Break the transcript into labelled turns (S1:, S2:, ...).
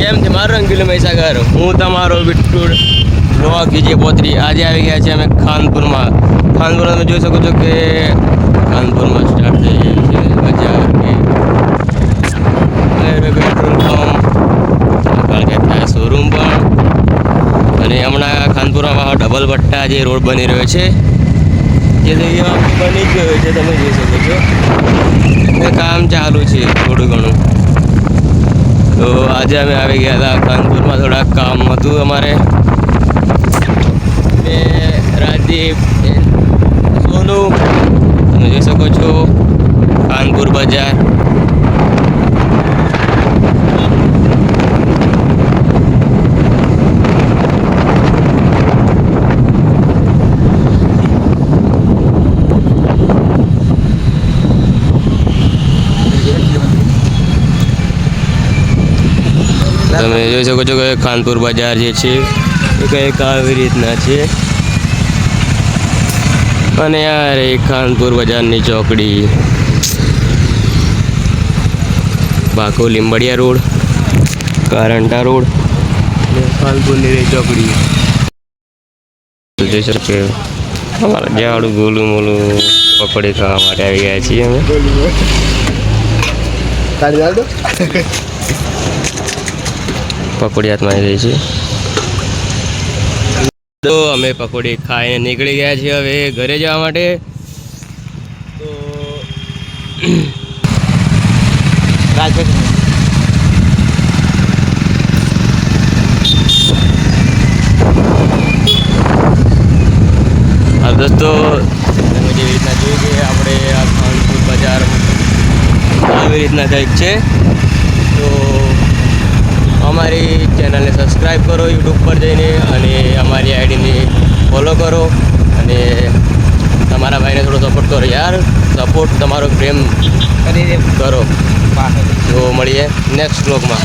S1: કેમ છે મારો રંગીલો મહીસાગર? હું તમારો બિટ્ટુ વ્લોગ જે પોતરી આજે આવી ગયા છે અમે ખાનપુરમાં. ખાનપુરમાં તમે જોઈ શકો છો કે ખાનપુરમાં સ્ટાર્ટ થઈ ગઈ છે બજાર કે પેટ્રોલ પંપ થાય શોરૂમ પણ. અને હમણાં ખાનપુરમાં ડબલ પટ્ટા જે રોડ બની રહ્યો છે જે જગ્યા બની ગયો છે તમે જોઈ શકો છો. કામ ચાલુ છે થોડું ઘણું. તો આજે અમે આવી ગયા હતા ખાનપુરમાં, થોડાક કામ હતું અમારે. રાજદીપ સોનુ તમે જોઈ શકો છો ખાનપુર બજાર. તમે જોઈ શકો છો કે ખાનપુર બજાર જે છે એ કંઈક આવી રીતના છે. અને યાર એ ખાનપુર બજારની ચોકડી, બાકો લીંબડિયા રોડ, કારંટા રોડ અને ખાનપુરની રહી ચોકડી. જોઈ શકો છો અમારા જાડું ગોલું મોલું પકોડી ખાવા માટે આવી ગયા છીએ અમે. પકોડી હાથમાં આવી રહી છે. તો અમે પકોડી ખાઈને નીકળી ગયા છીએ હવે ઘરે જવા માટે. તો હા દોસ્તો, તમે જેવી રીતના જોયું કે આપણે આ ખાનપુર બજાર આવી રીતના કંઈક છે. તો અમારી ચેનલને સબસ્ક્રાઈબ કરો યુટ્યુબ પર જઈને, અને અમારી આઈડીને ફોલો કરો, અને તમારા ભાઈને થોડો સપોર્ટ કરો યાર. સપોર્ટ તમારો પ્રેમ કરી કરો. તો મળીએ નેક્સ્ટ બ્લોગમાં.